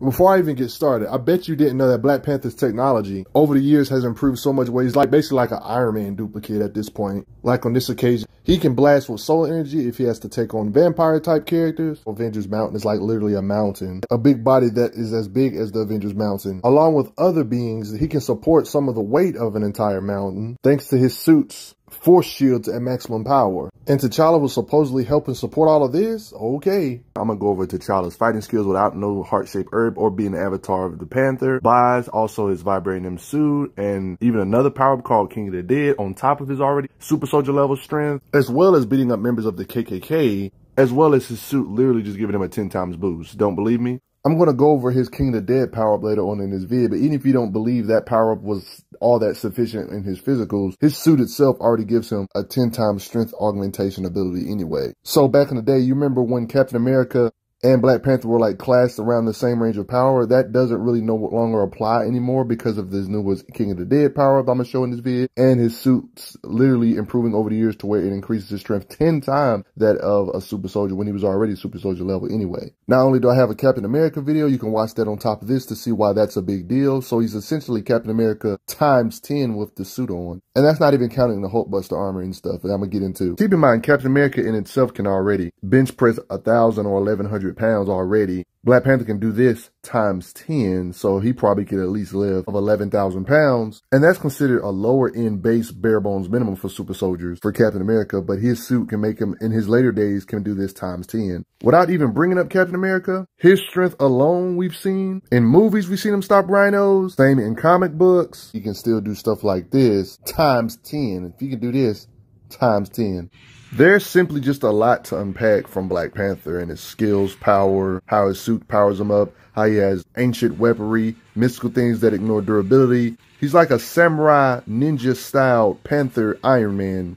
Before I even get started, I bet you didn't know that Black Panther's technology over the years has improved so much where he's like basically like an Iron Man duplicate at this point. Like on this occasion, he can blast with solar energy if he has to take on vampire type characters. Avengers Mountain is like literally a mountain. A big body that is as big as the Avengers Mountain. Along with other beings, he can support some of the weight of an entire mountain thanks to his suit's force shields at maximum power. And T'Challa was supposedly helping support all of this? Okay. I'm gonna go over T'Challa's fighting skills without no heart-shaped herb or being the avatar of the Panther. Bast, also his vibranium suit, and even another power-up called King of the Dead on top of his already super soldier level strength, as well as beating up members of the KKK, as well as his suit literally just giving him a 10 times boost. Don't believe me? I'm going to go over his King of the Dead power-up later on in this vid, but even if you don't believe that power-up was all that sufficient in his physicals, his suit itself already gives him a 10 times strength augmentation ability anyway. So back in the day, you remember when Captain America and Black Panther were like classed around the same range of power? That doesn't really no longer apply anymore because of this newest King of the Dead power-up I'm going to show in this vid. And his suit's literally improving over the years to where it increases his strength 10 times that of a super soldier when he was already super soldier level anyway. Not only do I have a Captain America video, you can watch that on top of this to see why that's a big deal. So he's essentially Captain America times 10 with the suit on. And that's not even counting the Hulkbuster armor and stuff that I'm going to get into. Keep in mind, Captain America in itself can already bench press 1,000 or 1,100 pounds already. Black Panther can do this times 10, so he probably could at least live of 11,000 pounds. And that's considered a lower end base bare bones minimum for super soldiers for Captain America, but his suit can make him, in his later days, can do this times 10. Without even bringing up Captain America, his strength alone we've seen. In movies, we've seen him stop rhinos. Same in comic books. He can still do stuff like this times 10. If he can do this times 10. There's simply just a lot to unpack from Black Panther and his skills, power, how his suit powers him up, how he has ancient weaponry, mystical things that ignore durability. He's like a samurai ninja style Panther Iron Man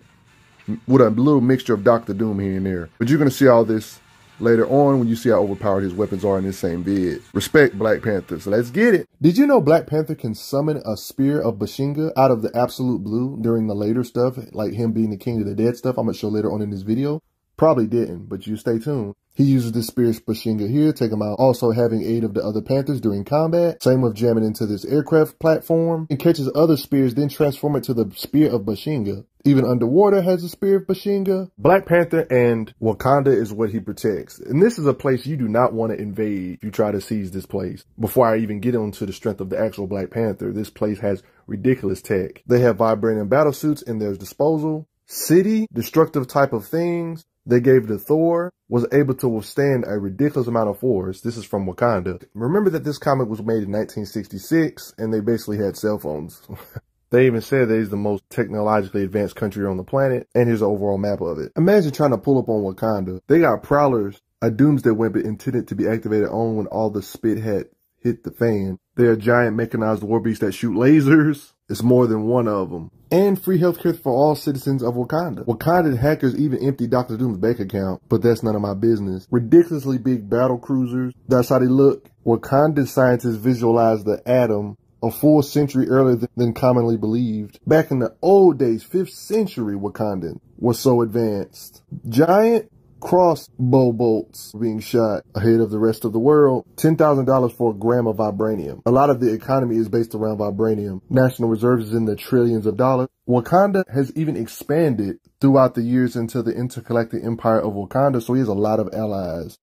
with a little mixture of Doctor Doom here and there. But you're going to see all this later on when you see how overpowered his weapons are in this same vid. Respect Black Panther, so let's get it. Did you know Black Panther can summon a spear of Bashinga out of the absolute blue during the later stuff, like him being the King of the Dead stuff I'm going to show later on in this video? Probably didn't, but you stay tuned. He uses this spear's Bashinga here, take him out, also having aid of the other Panthers during combat. Same with jamming into this aircraft platform. He catches other spears, then transform it to the spear of Bashinga. Even underwater has a spear of Bashinga. Black Panther and Wakanda is what he protects. And this is a place you do not want to invade if you try to seize this place. Before I even get onto the strength of the actual Black Panther, this place has ridiculous tech. They have vibranium battle suits in their disposal. City, destructive type of things they gave to Thor was able to withstand a ridiculous amount of force. This is from Wakanda. Remember that this comic was made in 1966 and they basically had cell phones. They even said that he's the most technologically advanced country on the planet, and here's an overall map of it. Imagine trying to pull up on Wakanda. They got Prowlers, a doomsday weapon intended to be activated only when all the spit had hit the fan. They're giant mechanized war beasts that shoot lasers. It's more than one of them. And free healthcare for all citizens of Wakanda. Wakandan hackers even empty Dr. Doom's bank account, but that's none of my business. Ridiculously big battle cruisers. That's how they look. Wakandan scientists visualized the atom a full century earlier than commonly believed. Back in the old days, 5th century Wakandan was so advanced. Giant crossbow bolts being shot ahead of the rest of the world. $10,000 for a gram of vibranium. A lot of the economy is based around vibranium. National reserves is in the trillions of dollars. Wakanda has even expanded throughout the years into the intergalactic empire of Wakanda, so he has a lot of allies.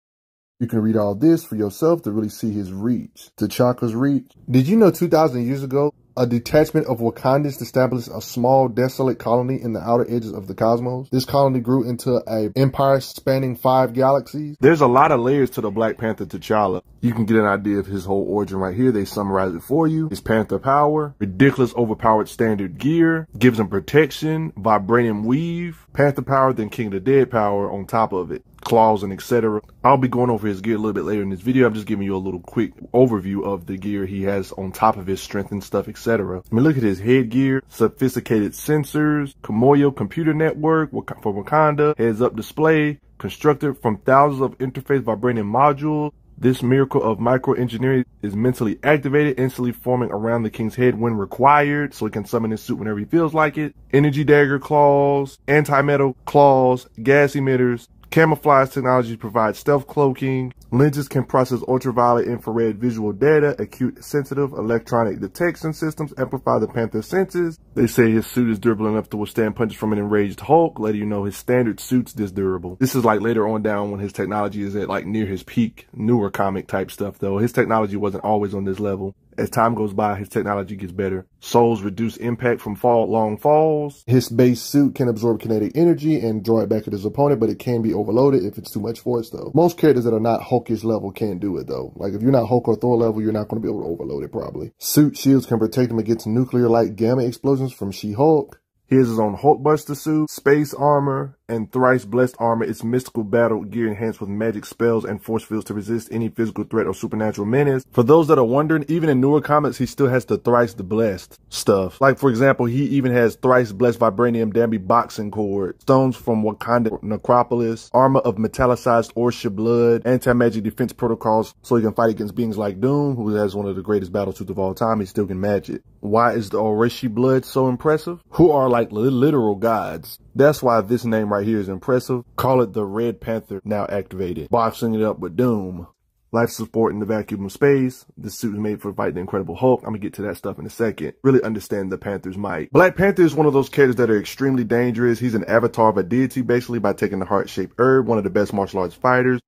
You can read all this for yourself to really see his reach. T'Challa's reach. Did you know 2,000 years ago, a detachment of Wakandans established a small, desolate colony in the outer edges of the cosmos? This colony grew into an empire spanning 5 galaxies. There's a lot of layers to the Black Panther T'Challa. You can get an idea of his whole origin right here. They summarize it for you. His Panther power, ridiculous overpowered standard gear, gives him protection, vibranium weave, Panther power, then King of the Dead power on top of it. Claws and etc. I'll be going over his gear a little bit later in this video. I'm just giving you a little quick overview of the gear he has on top of his strength and stuff, etc. I mean, look at his headgear, sophisticated sensors, Komoyo computer network for Wakanda, heads-up display, constructed from thousands of interface vibranium modules. This miracle of microengineering is mentally activated, instantly forming around the king's head when required, so he can summon his suit whenever he feels like it. Energy dagger claws, anti-metal claws, gas emitters, Camouflage technology provides stealth cloaking. Lenses can process ultraviolet infrared visual data. Acute sensitive electronic detection systems amplify the Panther's senses. They say his suit is durable enough to withstand punches from an enraged Hulk, letting you know his standard suit's this durable. This is like later on down when his technology is at like near his peak, newer comic type stuff though. His technology wasn't always on this level. As time goes by, his technology gets better. Souls reduce impact from long falls. His base suit can absorb kinetic energy and draw it back at his opponent, but it can be overloaded if it's too much force though. Most characters that are not Hulkish level can't do it though. Like if you're not Hulk or Thor level, you're not going to be able to overload it probably. Suit shields can protect him against nuclear-like gamma explosions from She-Hulk. He has his own Hulkbuster suit, space armor, and thrice blessed armor. It's mystical battle gear enhanced with magic spells and force fields to resist any physical threat or supernatural menace. For those that are wondering, even in newer comics, he still has the thrice blessed stuff. Like for example, he even has thrice blessed vibranium Danby boxing cord, stones from Wakanda necropolis, armor of metallicized Orsha blood, anti-magic defense protocols so he can fight against beings like Doom, who has one of the greatest battle suits of all time. He still can match it. Why is the Orisha blood so impressive? Who are like literal gods. That's why this name right here is impressive. Call it the Red Panther, now activated. Boxing it up with Doom. Life support in the vacuum of space. This suit is made for fighting the Incredible Hulk. I'm gonna get to that stuff in a second. Really understand the Panther's might. Black Panther is one of those characters that are extremely dangerous. He's an avatar of a deity basically by taking the heart-shaped herb, one of the best martial arts fighters.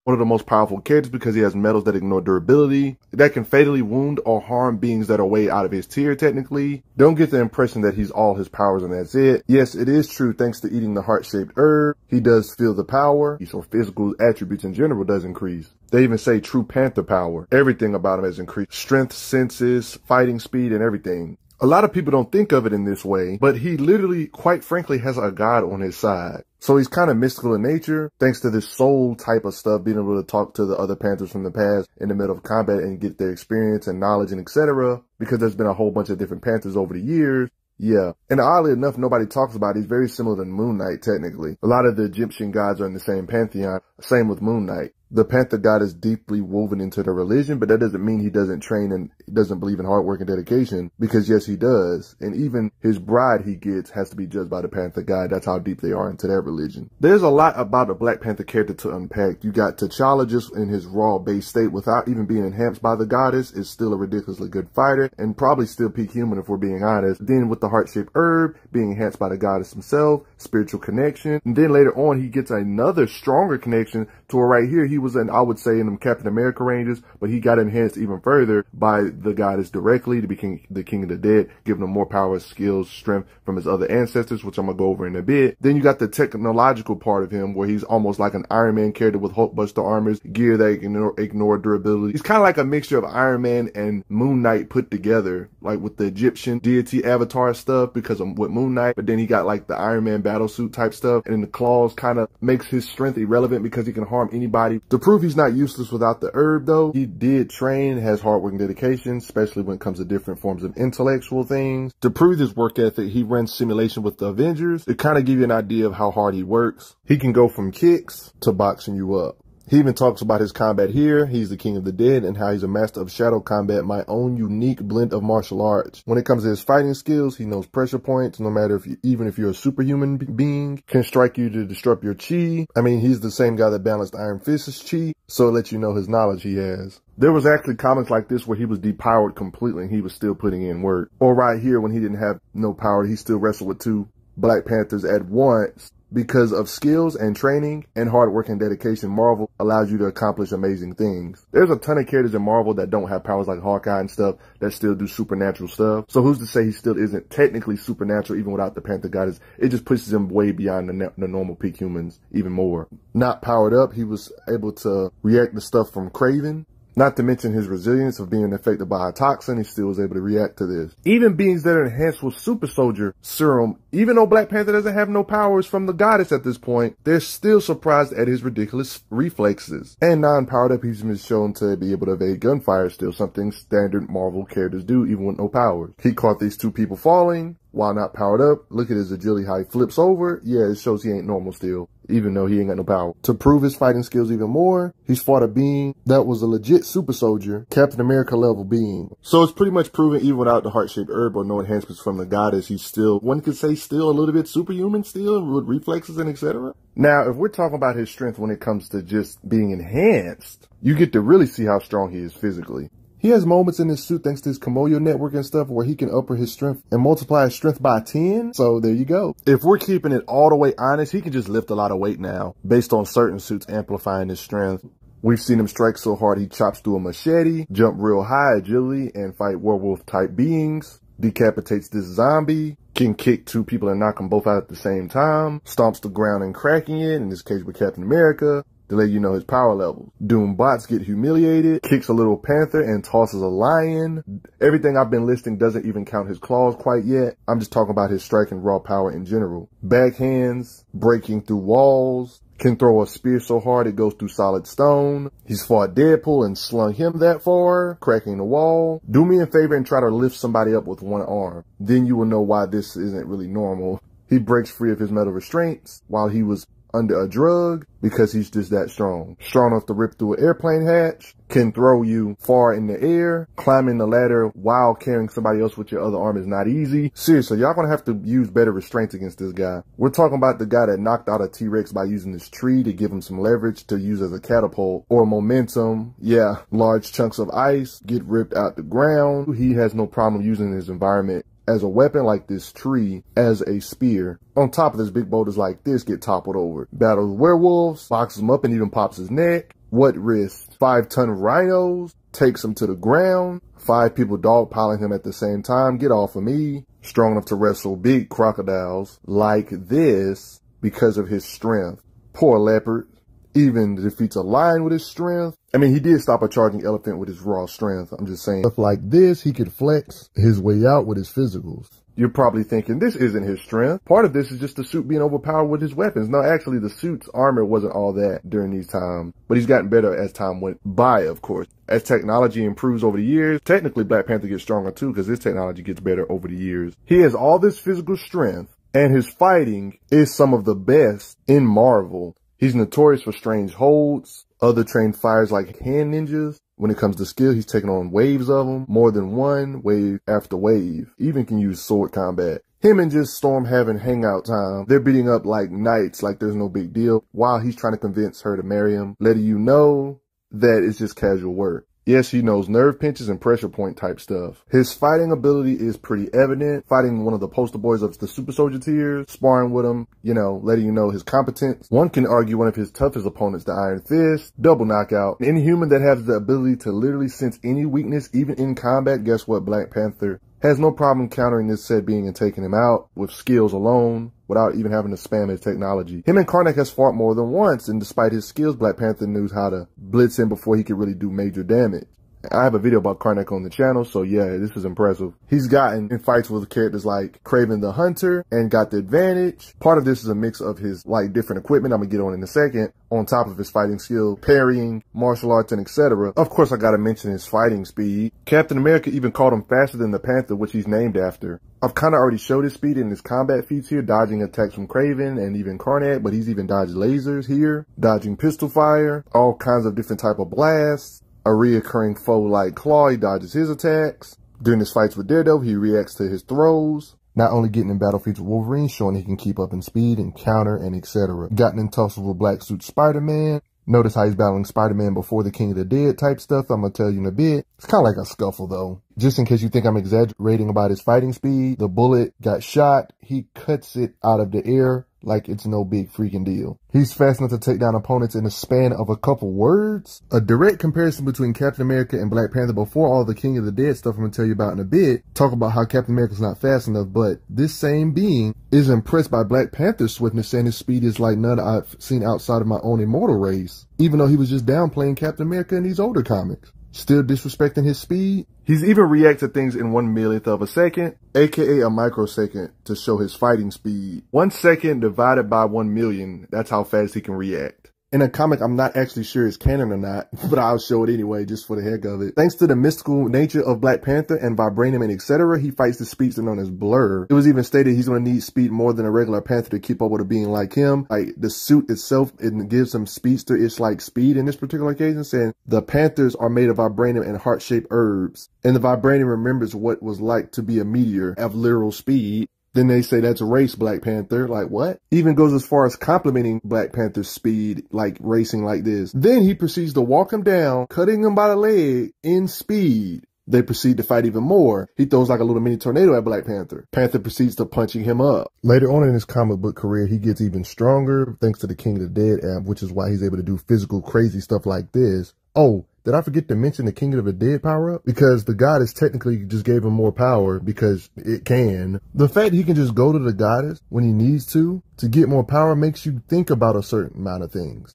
One of the most powerful characters because he has metals that ignore durability, that can fatally wound or harm beings that are way out of his tier technically. Don't get the impression that he's all his powers and that's it. Yes, it is true thanks to eating the heart-shaped herb, he does feel the power, so physical attributes in general does increase. They even say true Panther power. Everything about him has increased. Strength, senses, fighting speed, and everything. A lot of people don't think of it in this way, but he literally, quite frankly, has a god on his side. So he's kind of mystical in nature, thanks to this soul type of stuff, being able to talk to the other Panthers from the past in the middle of combat and get their experience and knowledge and etc. Because there's been a whole bunch of different Panthers over the years. Yeah. And oddly enough, nobody talks about it. He's very similar to Moon Knight, technically. A lot of the Egyptian gods are in the same pantheon. Same with Moon Knight. The Panther god is deeply woven into the religion, but that doesn't mean he doesn't train and doesn't believe in hard work and dedication, because yes, he does. And even his bride he gets has to be judged by the Panther god. That's how deep they are into their religion. There's a lot about a Black Panther character to unpack. You got T-Challa just in his raw base state without even being enhanced by the goddess is still a ridiculously good fighter and probably still peak human if we're being honest. Then with the heart-shaped herb being enhanced by the goddess himself, spiritual connection. And then later on he gets another stronger connection to where right here he was in, I would say, in them Captain America ranges, but he got enhanced even further by the goddess directly to be the king of the dead, giving him more power, skills, strength from his other ancestors, which I'm gonna go over in a bit. Then you got the technological part of him where he's almost like an Iron Man character with Hulkbuster armors, gear that ignore durability. He's kind of like a mixture of Iron Man and Moon Knight put together, like with the Egyptian deity avatar stuff because of with Moon Knight, but then he got like the Iron Man battle suit type stuff, and then the claws kind of makes his strength irrelevant because he can harm anybody. To prove he's not useless without the herb though, he did train, has hard work and dedication, especially when it comes to different forms of intellectual things. To prove his work ethic, he runs simulation with the Avengers to kind of give you an idea of how hard he works. He can go from kicks to boxing you up. He even talks about his combat here. He's the king of the dead and how he's a master of shadow combat, my own unique blend of martial arts. When it comes to his fighting skills, he knows pressure points, no matter even if you're a superhuman being, can strike you to disrupt your chi. I mean, he's the same guy that balanced Iron Fist's chi, so it lets you know his knowledge he has. There was actually comics like this where he was depowered completely and he was still putting in work. Or right here when he didn't have no power, he still wrestled with two Black Panthers at once. Because of skills and training and hard work and dedication, Marvel allows you to accomplish amazing things. There's a ton of characters in Marvel that don't have powers like Hawkeye and stuff that still do supernatural stuff. So who's to say he still isn't technically supernatural even without the Panther goddess? It just pushes him way beyond the normal peak humans even more. Not powered up, he was able to react to stuff from Kraven. Not to mention his resilience of being affected by a toxin, he still was able to react to this. Even beings that are enhanced with super soldier serum, even though Black Panther doesn't have no powers from the goddess at this point, they're still surprised at his ridiculous reflexes. And non-powered up, he's been shown to be able to evade gunfire, still something standard Marvel characters do even with no powers. He caught these two people falling, while not powered up. Look at his agility, how he flips over. Yeah, it shows he ain't normal still, even though he ain't got no power. To prove his fighting skills even more, he's fought a being that was a legit super soldier, Captain America level being. So it's pretty much proven even without the heart-shaped herb or no enhancements from the goddess, he's still, one could say, still a little bit superhuman still, with reflexes and etc. Now, if we're talking about his strength when it comes to just being enhanced, you get to really see how strong he is physically. He has moments in his suit thanks to his Komodo network and stuff where he can upper his strength and multiply his strength by 10. So there you go. If we're keeping it all the way honest, he can just lift a lot of weight now based on certain suits amplifying his strength. We've seen him strike so hard he chops through a machete, jump real high agility and fight werewolf type beings, decapitates this zombie, can kick 2 people and knock them both out at the same time, stomps the ground and cracking it, in this case with Captain America, to let you know his power levels. Doom bots get humiliated, kicks a little panther and tosses a lion. Everything I've been listing doesn't even count his claws quite yet. I'm just talking about his strike and raw power in general. Backhands, breaking through walls, can throw a spear so hard it goes through solid stone. He's fought Deadpool and slung him that far, cracking the wall. Do me a favor and try to lift somebody up with one arm. Then you will know why this isn't really normal. He breaks free of his metal restraints while he was under a drug because he's just that strong. Strong enough to rip through an airplane hatch, can throw you far in the air, climbing the ladder while carrying somebody else with your other arm is not easy. Seriously, y'all gonna have to use better restraints against this guy. We're talking about the guy that knocked out a T-Rex by using this tree to give him some leverage to use as a catapult or momentum. Yeah, large chunks of ice get ripped out the ground. He has no problem using his environment as a weapon like this tree as a spear. On top of this, big boulders like this get toppled over. Battles werewolves, boxes him up and even pops his neck. What risk? 5-ton rhinos, takes him to the ground. 5 people dogpiling him at the same time. Get off of me. Strong enough to wrestle big crocodiles like this because of his strength. Poor leopard. Even defeats a lion with his strength. I mean, he did stop a charging elephant with his raw strength. I'm just saying. Stuff like this, he could flex his way out with his physicals. You're probably thinking this isn't his strength. Part of this is just the suit being overpowered with his weapons. No, actually, the suit's armor wasn't all that during these times. But he's gotten better as time went by, of course. As technology improves over the years, technically Black Panther gets stronger too because his technology gets better over the years. He has all this physical strength and his fighting is some of the best in Marvel. He's notorious for strange holds, other trained fighters like hand ninjas. When it comes to skill, he's taken on waves of them, more than one, wave after wave. Even can use sword combat. Him and just Storm having hangout time. They're beating up like knights like there's no big deal, while he's trying to convince her to marry him, letting you know that it's just casual work. Yes, he knows nerve pinches and pressure point type stuff. His fighting ability is pretty evident. Fighting one of the poster boys of the super soldier tiers, sparring with him, you know, letting you know his competence. One can argue one of his toughest opponents, the Iron Fist, double knockout. Any human that has the ability to literally sense any weakness, even in combat, guess what? Black Panther has no problem countering this said being and taking him out with skills alone, without even having to spam his technology. Him and Karnak has fought more than once, and despite his skills, Black Panther knew how to blitz him before he could really do major damage. I have a video about Karnak on the channel, so yeah, this is impressive. He's gotten in fights with characters like Kraven the Hunter and got the advantage. Part of this is a mix of his like different equipment I'm gonna get on in a second, on top of his fighting skill, parrying, martial arts, and etc. Of course, I gotta mention his fighting speed. Captain America even called him faster than the Panther, which he's named after. I've kind of already showed his speed in his combat feats here, dodging attacks from Kraven and even Karnak, but he's even dodged lasers here, dodging pistol fire, all kinds of different type of blasts. A reoccurring foe like Claw, he dodges his attacks. During his fights with Daredevil, he reacts to his throws. Not only getting in battle feats with Wolverine, showing he can keep up in speed and counter and etc. Gotten in tussles with Black Suit Spider-Man. Notice how he's battling Spider-Man before the King of the Dead type stuff. I'm going to tell you in a bit. It's kind of like a scuffle though. Just in case you think I'm exaggerating about his fighting speed, the bullet got shot. He cuts it out of the air like it's no big freaking deal. He's fast enough to take down opponents in the span of a couple words. A direct comparison between Captain America and Black Panther before all the King of the Dead stuff I'm going to tell you about in a bit. Talk about how Captain America's not fast enough, but this same being is impressed by Black Panther's swiftness, saying his speed is like none I've seen outside of my own immortal race, even though he was just downplaying Captain America in these older comics. Still disrespecting his speed. He's even react to things in 1/1,000,000th of a second, aka a microsecond, to show his fighting speed. 1 second divided by 1 million, that's how fast he can react. In a comic, I'm not actually sure it's canon or not, but I'll show it anyway, just for the heck of it. Thanks to the mystical nature of Black Panther and vibranium and etc., he fights the speedster known as Blur. It was even stated he's going to need speed more than a regular Panther to keep up with a being like him. Like, the suit itself, it gives him speedster-ish like speed in this particular occasion, saying the Panthers are made of vibranium and heart-shaped herbs. And the vibranium remembers what it was like to be a meteor, have literal speed. Then they say that's race Black Panther. Like, what? Even goes as far as complimenting Black Panther's speed, like racing like this. Then he proceeds to walk him down, cutting him by the leg in speed. They proceed to fight even more. He throws like a little mini tornado at Black Panther. Panther proceeds to punching him up. Later on in his comic book career, he gets even stronger thanks to the King of the Dead app, which is why he's able to do physical crazy stuff like this. Oh, did I forget to mention the King of the Dead power-up? Because the goddess technically just gave him more power because it can. The fact he can just go to the goddess when he needs to get more power makes you think about a certain amount of things.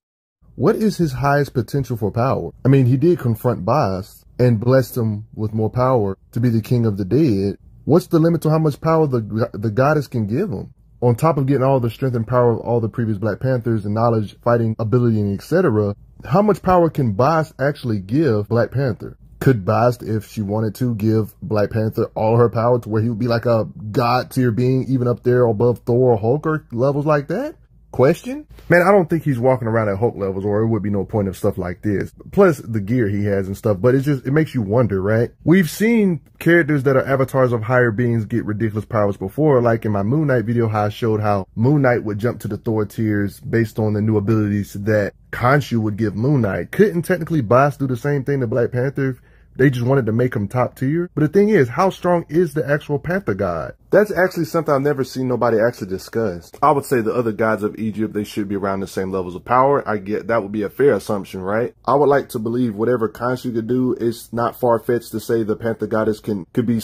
What is his highest potential for power? I mean, he did confront Bast and blessed him with more power to be the King of the Dead. What's the limit to how much power the goddess can give him? On top of getting all the strength and power of all the previous Black Panthers and knowledge, fighting ability, and etc., how much power can Bast actually give Black Panther? Could Bast, if she wanted to, give Black Panther all her power to where he would be like a god tier being, even up there above Thor or Hulk or levels like that? Question? Man, I don't think he's walking around at Hulk levels, or it would be no point of stuff like this. Plus the gear he has and stuff, but it makes you wonder, right? We've seen characters that are avatars of higher beings get ridiculous powers before, like in my Moon Knight video, how I showed how Moon Knight would jump to the Thor tiers based on the new abilities that Khonshu would give Moon Knight. Couldn't technically Bast do the same thing to Black Panther? They just wanted to make him top tier. But the thing is, how strong is the actual Panther god? That's actually something I've never seen nobody actually discuss. I would say the other gods of Egypt, they should be around the same levels of power. I get that would be a fair assumption, right? I would like to believe whatever Khonshu could do, it's not far-fetched to say the Panther goddess could be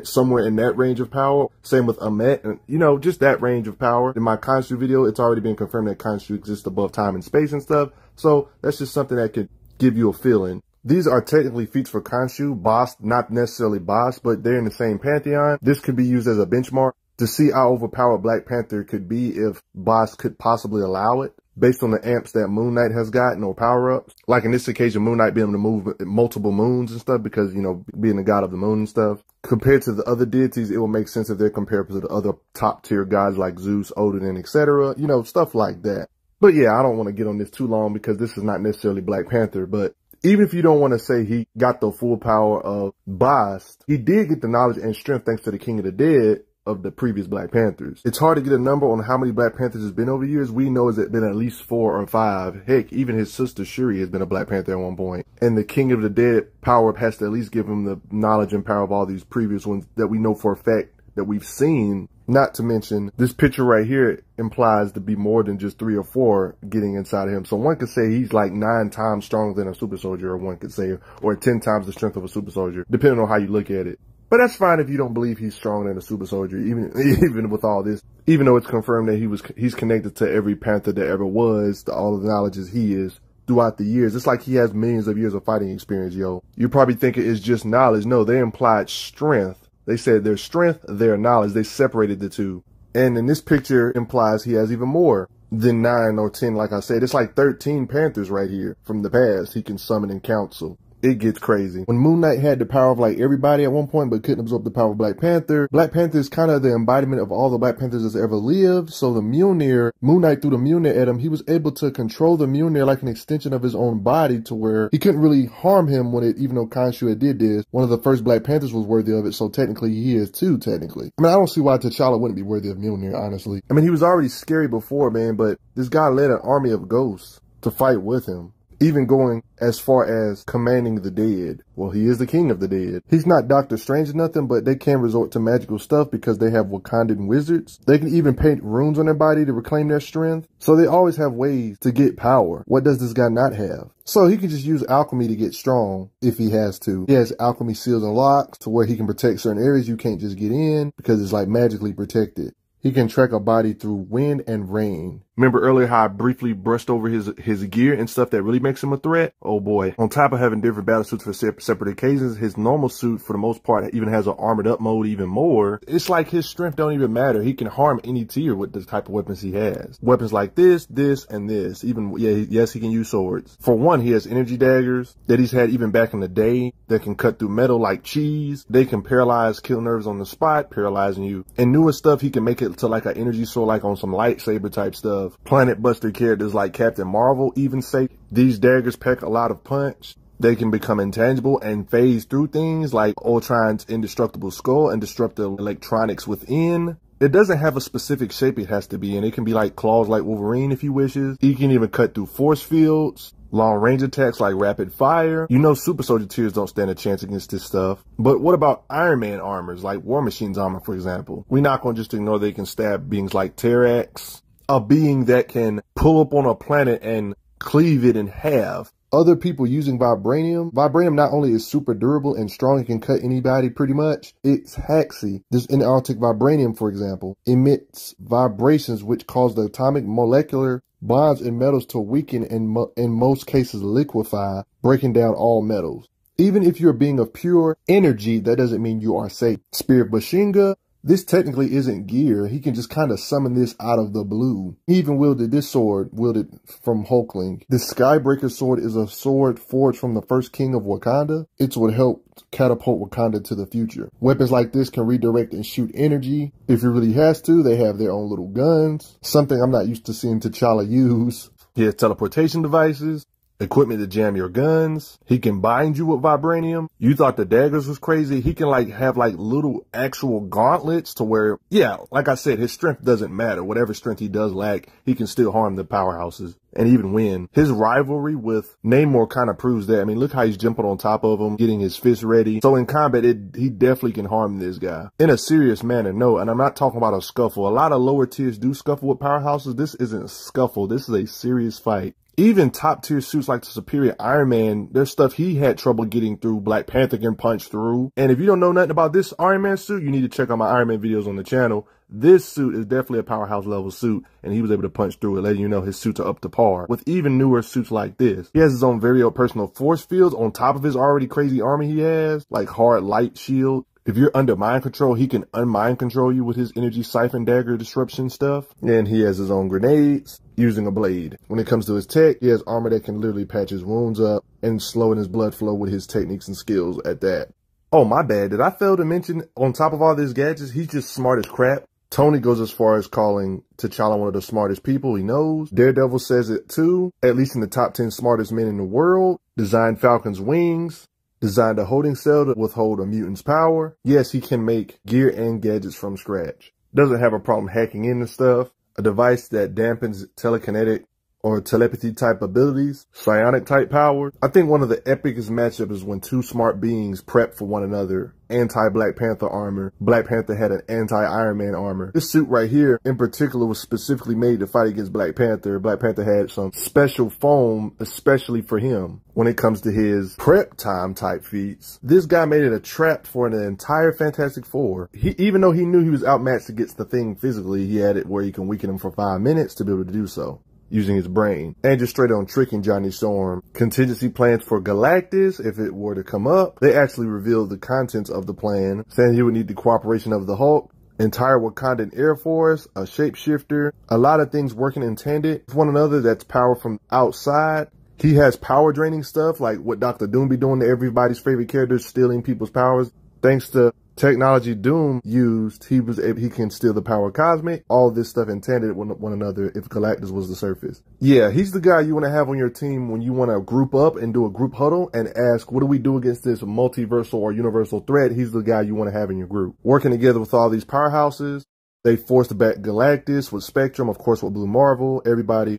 somewhere in that range of power. Same with Amet, and you know, just that range of power. In my Khonshu video, it's already been confirmed that Khonshu exists above time and space and stuff. So that's just something that could give you a feeling. These are technically feats for Khonshu, Bast, not necessarily Bast, but they're in the same pantheon. This could be used as a benchmark to see how overpowered Black Panther could be if Bast could possibly allow it, based on the amps that Moon Knight has gotten or power-ups. Like in this occasion, Moon Knight being able to move multiple moons and stuff because, you know, being the god of the moon and stuff. Compared to the other deities, it will make sense if they're compared to the other top-tier gods like Zeus, Odin, and etc. You know, stuff like that. But yeah, I don't want to get on this too long because this is not necessarily Black Panther, but even if you don't want to say he got the full power of Bast, he did get the knowledge and strength thanks to the King of the Dead of the previous Black Panthers. It's hard to get a number on how many Black Panthers has been over years. We know it's been at least 4 or 5. Heck, even his sister Shuri has been a Black Panther at one point. And the King of the Dead power has to at least give him the knowledge and power of all these previous ones that we know for a fact that we've seen. Not to mention, this picture right here implies to be more than just 3 or 4 getting inside of him. So one could say he's like 9 times stronger than a super soldier, or one could say, or 10 times the strength of a super soldier, depending on how you look at it. But that's fine if you don't believe he's stronger than a super soldier, even with all this. Even though it's confirmed that he's connected to every Panther that ever was, to all of the knowledges he is throughout the years. It's like he has millions of years of fighting experience, yo. You're probably thinking it's just knowledge. No, they implied strength. They said their strength, their knowledge. They separated the two. And in this picture implies he has even more than 9 or 10. Like I said, it's like 13 Panthers right here from the past he can summon and counsel. It gets crazy. When Moon Knight had the power of like everybody at one point, but couldn't absorb the power of Black Panther is kind of the embodiment of all the Black Panthers that's ever lived. So the Mjolnir, Moon Knight threw the Mjolnir at him. He was able to control the Mjolnir like an extension of his own body to where he couldn't really harm him when it, even though Khonshu had did this. One of the first Black Panthers was worthy of it. So technically he is too, technically. I mean, I don't see why T-Challa wouldn't be worthy of Mjolnir, honestly. I mean, he was already scary before, man, but this guy led an army of ghosts to fight with him. Even going as far as commanding the dead. Well, he is the king of the dead. He's not Doctor Strange or nothing, but they can resort to magical stuff because they have Wakandan wizards. They can even paint runes on their body to reclaim their strength. So they always have ways to get power. What does this guy not have? So he can just use alchemy to get strong if he has to. He has alchemy seals and locks to where he can protect certain areas you can't just get in because it's like magically protected. He can track a body through wind and rain. Remember earlier how I briefly brushed over his gear and stuff that really makes him a threat? Oh boy. On top of having different battle suits for separate occasions, his normal suit, for the most part, even has an armored up mode even more. It's like his strength don't even matter. He can harm any tier with the type of weapons he has. Weapons like this, and this. Even, yes, he can use swords. For one, he has energy daggers that he's had even back in the day that can cut through metal like cheese. They can paralyze, kill nerves on the spot, paralyzing you. And newer stuff, he can make it to like an energy sword, like on some lightsaber type stuff. Planet Buster characters like Captain Marvel even say these daggers pack a lot of punch. They can become intangible and phase through things like Ultron's indestructible skull and disrupt the electronics within. It doesn't have a specific shape it has to be in. It can be like claws like Wolverine if he wishes. He can even cut through force fields. Long range attacks like rapid fire. You know super soldier tiers don't stand a chance against this stuff. But what about Iron Man armors like War Machine's armor, for example? We're not going to just ignore they can stab beings like Terrax. A being that can pull up on a planet and cleave it in half. Other people using vibranium. Vibranium not only is super durable and strong, it can cut anybody pretty much. It's haxy. This inertic vibranium, for example, emits vibrations which cause the atomic molecular bonds in metals to weaken and in most cases liquefy, breaking down all metals. Even if you're a being of pure energy, that doesn't mean you are safe. Spirit Bashinga. This technically isn't gear. He can just kind of summon this out of the blue. He even wielded this sword, wielded from Hulkling. The Skybreaker sword is a sword forged from the first king of Wakanda. It's what helped catapult Wakanda to the future. Weapons like this can redirect and shoot energy. If he really has to, they have their own little guns. Something I'm not used to seeing T'Challa use. He has teleportation devices. Equipment to jam your guns. He can bind you with vibranium. You thought the daggers was crazy. He can have little actual gauntlets to where, yeah, like I said, his strength doesn't matter. Whatever strength he does lack, he can still harm the powerhouses and even win. His rivalry with Namor kind of proves that. I mean, look how he's jumping on top of him, getting his fist ready. So in combat, he definitely can harm this guy in a serious manner. No, and I'm not talking about a scuffle. A lot of lower tiers do scuffle with powerhouses. This isn't a scuffle. This is a serious fight. Even top tier suits like the Superior Iron Man, there's stuff he had trouble getting through. Black Panther can punch through. And if you don't know nothing about this Iron Man suit, you need to check out my Iron Man videos on the channel. This suit is definitely a powerhouse level suit, and he was able to punch through it, letting you know his suits are up to par with even newer suits like this. He has his own very own personal force fields on top of his already crazy army he has, like hard light shield. If you're under mind control, he can unmind control you with his energy siphon dagger disruption stuff. And he has his own grenades using a blade. When it comes to his tech, he has armor that can literally patch his wounds up and slowing his blood flow with his techniques and skills at that. Oh, my bad. Did I fail to mention, on top of all these gadgets, he's just smart as crap. Tony goes as far as calling T'Challa one of the smartest people he knows. Daredevil says it too, at least in the top 10 smartest men in the world. Designed Falcon's wings. Designed a holding cell to withhold a mutant's power. Yes, he can make gear and gadgets from scratch. Doesn't have a problem hacking into stuff. A device that dampens telekinetic or telepathy type abilities, psionic type power. I think one of the epicest matchups is when two smart beings prep for one another. Anti-Black Panther armor. Black Panther had an anti-Iron Man armor. This suit right here in particular was specifically made to fight against Black Panther. Black Panther had some special foam especially for him when it comes to his prep time type feats. This guy made it a trap for an entire Fantastic Four. Even though he knew he was outmatched against the thing physically, he had it where he can weaken him for 5 minutes to be able to do so. Using his brain and just straight on tricking Johnny Storm. Contingency plans for Galactus, if it were to come up. They actually revealed the contents of the plan, saying he would need the cooperation of the Hulk, entire Wakandan Air Force, a shapeshifter, a lot of things working in tandem with one another that's power from outside. He has power draining stuff like what Dr. Doom be doing to everybody's favorite characters, stealing people's powers. Thanks to technology Doom used, he can steal the power cosmic. All this stuff intended with one another if Galactus was the surface. Yeah, he's the guy you want to have on your team when you want to group up and do a group huddle and ask, what do we do against this multiversal or universal threat? He's the guy you want to have in your group. Working together with all these powerhouses, they forced back Galactus with Spectrum, of course with Blue Marvel. Everybody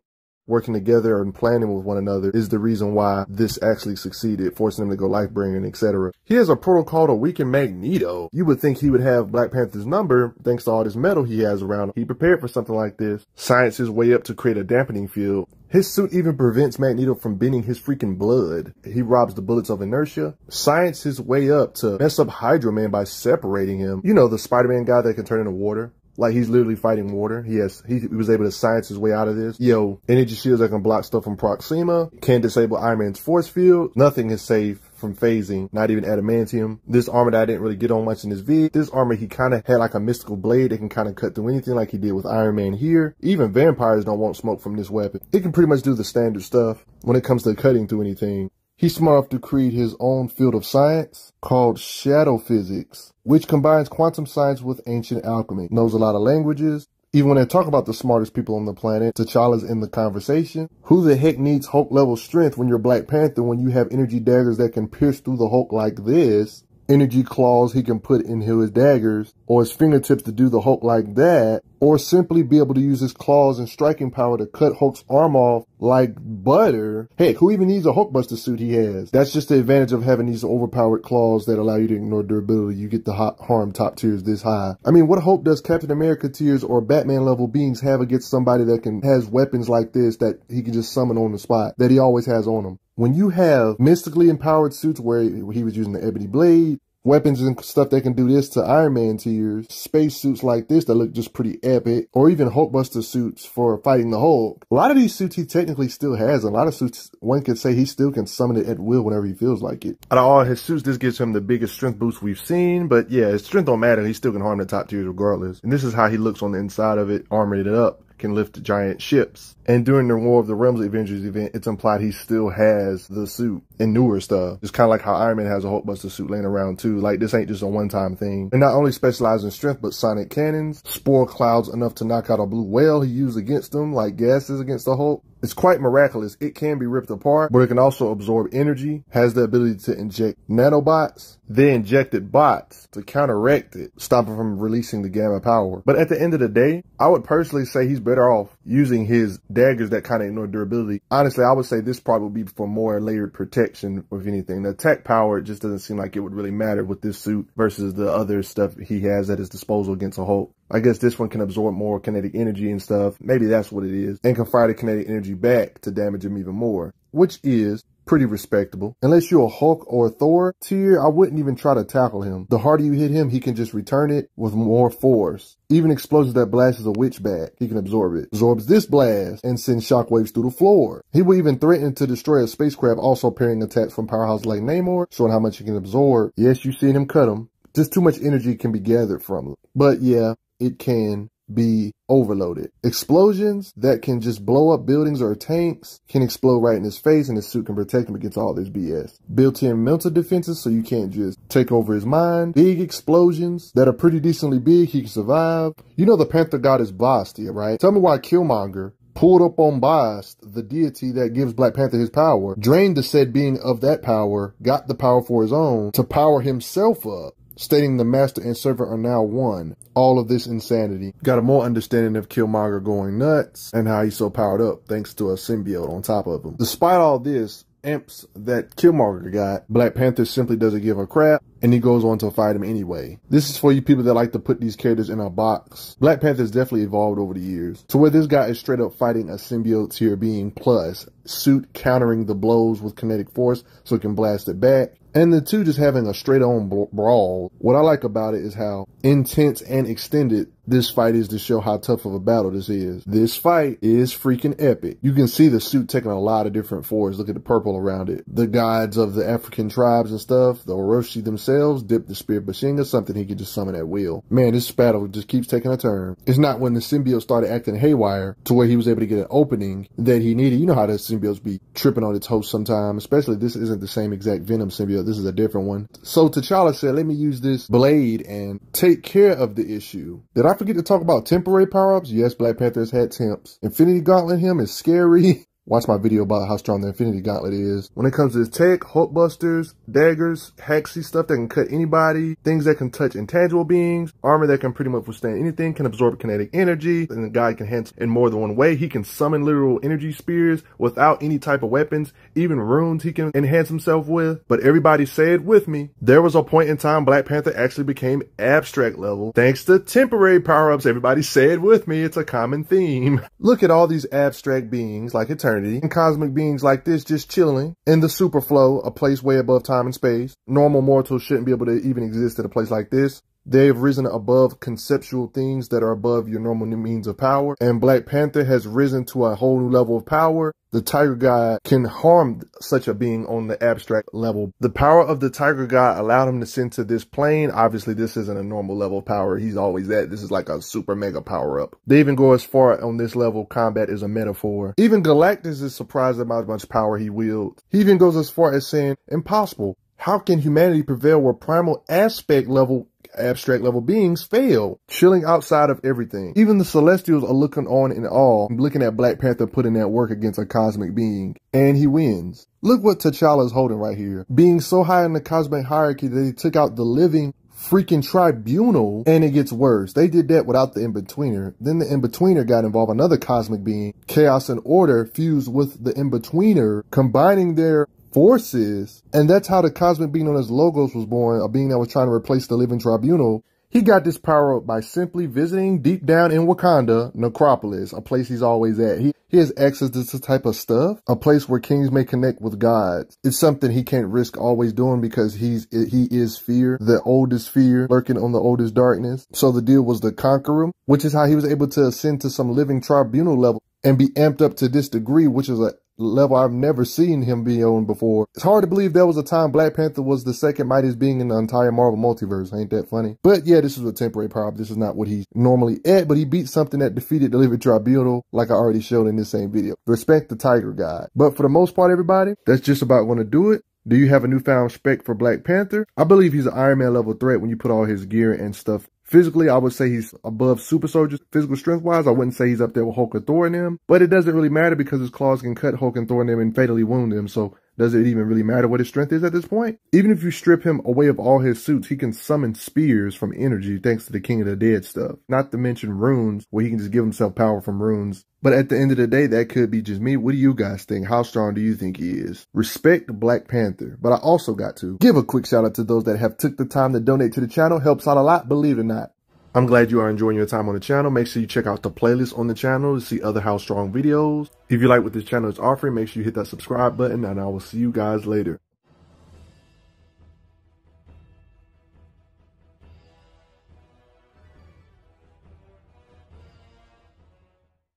working together and planning with one another is the reason why this actually succeeded, forcing him to go life-bringing, etc. He has a protocol to weaken Magneto. You would think he would have Black Panther's number thanks to all this metal he has around him. He prepared for something like this. Science his way up to create a dampening field. His suit even prevents Magneto from bending his freaking blood. He robs the bullets of inertia. Science his way up to mess up Hydro Man by separating him. You know, the Spider-Man guy that can turn into water. Like, he's literally fighting water. He was able to science his way out of this. Yo, energy shields that can block stuff from Proxima. Can disable Iron Man's force field. Nothing is safe from phasing, not even adamantium. This armor that I didn't really get on much in this vid. This armor, he kind of had like a mystical blade that can kind of cut through anything like he did with Iron Man here. Even vampires don't want smoke from this weapon. It can pretty much do the standard stuff when it comes to cutting through anything. He's smart enough to create his own field of science called shadow physics, which combines quantum science with ancient alchemy. Knows a lot of languages. Even when they talk about the smartest people on the planet, T'Challa's in the conversation. Who the heck needs Hulk level strength when you're Black Panther when you have energy daggers that can pierce through the Hulk like this? Energy claws he can put into his daggers, or his fingertips to do the Hulk like that, or simply be able to use his claws and striking power to cut Hulk's arm off like butter. Heck, who even needs a Hulkbuster suit he has? That's just the advantage of having these overpowered claws that allow you to ignore durability. You get the harm top tiers this high. I mean, what hope does Captain America tiers or Batman level beings have against somebody that has weapons like this that he can just summon on the spot, that he always has on him? When you have mystically empowered suits where he was using the ebony blade, weapons and stuff that can do this to Iron Man tiers, space suits like this that look just pretty epic, or even Hulkbuster suits for fighting the Hulk. A lot of these suits he technically still has. A lot of suits, one could say he still can summon it at will whenever he feels like it. Out of all his suits, this gives him the biggest strength boost we've seen, but yeah, his strength don't matter. He still can harm the top tiers regardless. And this is how he looks on the inside of it, armored it up. Can lift giant ships. And during the War of the Realms Avengers event, it's implied he still has the suit and newer stuff. It's kind of like how Iron Man has a Hulkbuster suit laying around too. Like, this ain't just a one-time thing. And not only specialize in strength, but sonic cannons, spore clouds enough to knock out a blue whale he used against them, like gases against the Hulk. It's quite miraculous. It can be ripped apart, but it can also absorb energy, has the ability to inject nanobots. They injected bots to counteract it, stop it from releasing the gamma power. But at the end of the day, I would personally say he's better off using his daggers that kind of ignore durability. Honestly, I would say this probably would be for more layered protection, if anything. The attack power, it just doesn't seem like it would really matter with this suit versus the other stuff he has at his disposal against a Hulk. I guess this one can absorb more kinetic energy and stuff. Maybe that's what it is. And can fire the kinetic energy back to damage him even more, which is pretty respectable. Unless you're a Hulk or a Thor tier, I wouldn't even try to tackle him. The harder you hit him, he can just return it with more force. Even explosions that blast as a witch bat, he can absorb it. Absorbs this blast and sends shockwaves through the floor. He will even threaten to destroy a spacecraft, also parrying attacks from powerhouses like Namor, showing how much he can absorb. Yes, you've seen him cut him. Just too much energy can be gathered from him. But yeah, it can be overloaded. Explosions that can just blow up buildings or tanks can explode right in his face, and his suit can protect him against all this BS. Built-in mental defenses, so you can't just take over his mind. Big explosions that are pretty decently big, he can survive. You know the Panther god is Bast here, right? Tell me why Killmonger pulled up on Bast, the deity that gives Black Panther his power, drained the said being of that power, got the power for his own, to power himself up, stating the master and servant are now one. All of this insanity. Got a more understanding of Killmonger going nuts and how he's so powered up thanks to a symbiote on top of him. Despite all this imps that Killmonger got, Black Panther simply doesn't give a crap, and he goes on to fight him anyway. This is for you people that like to put these characters in a box. Black Panther's definitely evolved over the years to where this guy is straight up fighting a symbiote tier being plus suit countering the blows with kinetic force so it can blast it back. And the two just having a straight-on brawl. What I like about it is how intense and extended this fight is to show how tough of a battle this is. This fight is freaking epic. You can see the suit taking a lot of different forms. Look at the purple around it. The gods of the African tribes and stuff, the Orochi themselves, dip the spear Bashinga, something he could just summon at will. Man, this battle just keeps taking a turn. It's not when the symbiote started acting haywire to where he was able to get an opening that he needed. You know how the symbiotes be tripping on its host sometimes, especially this isn't the same exact Venom symbiote. This is a different one. So T'Challa said, let me use this blade and take care of the issue. Did I forget to talk about temporary power-ups? Yes, Black Panther has had temps. Infinity Gauntlet him is scary. Watch my video about how strong the Infinity Gauntlet is. When it comes to his tech, Hulkbusters, daggers, hexy stuff that can cut anybody, things that can touch intangible beings, armor that can pretty much withstand anything, can absorb kinetic energy, and the guy can hit in more than one way. He can summon literal energy spears without any type of weapons, even runes he can enhance himself with. But everybody say it with me. There was a point in time Black Panther actually became abstract level thanks to temporary power-ups. Everybody say it with me. It's a common theme. Look at all these abstract beings like Eternity and cosmic beings like this just chilling in the superflow, a place way above time and space. Normal mortals shouldn't be able to even exist at a place like this. They have risen above conceptual things that are above your normal means of power. And Black Panther has risen to a whole new level of power. The Tiger God can harm such a being on the abstract level. The power of the Tiger God allowed him to send to this plane. Obviously, this isn't a normal level of power. He's always at. This is like a super mega power up. They even go as far on this level, combat is a metaphor. Even Galactus is surprised about how much power he wields. He even goes as far as saying, impossible. How can humanity prevail where primal abstract level beings fail, chilling outside of everything? Even the Celestials are looking on in awe, looking at Black Panther putting that work against a cosmic being, and he wins. Look what T'Challa is holding right here. Being so high in the cosmic hierarchy that he took out the living freaking tribunal, and it gets worse. They did that without the in-betweener. Then the in-betweener got involved, another cosmic being. Chaos and order fused with the in-betweener, combining their forces, and that's how the cosmic being known as Logos was born, a being that was trying to replace the living tribunal. He got this power up by simply visiting deep down in Wakanda, Necropolis, a place he's always at. He has access to this type of stuff, a place where kings may connect with gods. It's something he can't risk always doing because he is fear, the oldest fear, lurking on the oldest darkness. So the deal was to conquer him, which is how he was able to ascend to some living tribunal level and be amped up to this degree, which is a level I've never seen him be on before. It's hard to believe there was a time Black Panther was the second mightiest being in the entire Marvel multiverse. Ain't that funny? But yeah, this is a temporary power. This is not what he's normally at, but he beat something that defeated the living tribunal, like I already showed in this same video. Respect the Tiger God. But for the most part, everybody, that's just about going to do it. Do you have a newfound respect for Black Panther? I believe he's an Iron Man level threat when you put all his gear and stuff. Physically, I would say he's above super soldiers, physical strength-wise. I wouldn't say he's up there with Hulk and Thor and them. But it doesn't really matter because his claws can cut Hulk and Thor and them and fatally wound them. So does it even really matter what his strength is at this point? Even if you strip him away of all his suits, he can summon spears from energy thanks to the King of the Dead stuff. Not to mention runes, where he can just give himself power from runes. But at the end of the day, that could be just me. What do you guys think? How strong do you think he is? Respect Black Panther. But I also got to give a quick shout out to those that have took the time to donate to the channel. Helps out a lot, believe it or not. I'm glad you are enjoying your time on the channel. Make sure you check out the playlist on the channel to see other How Strong videos. If you like what this channel is offering, make sure you hit that subscribe button, and I will see you guys later.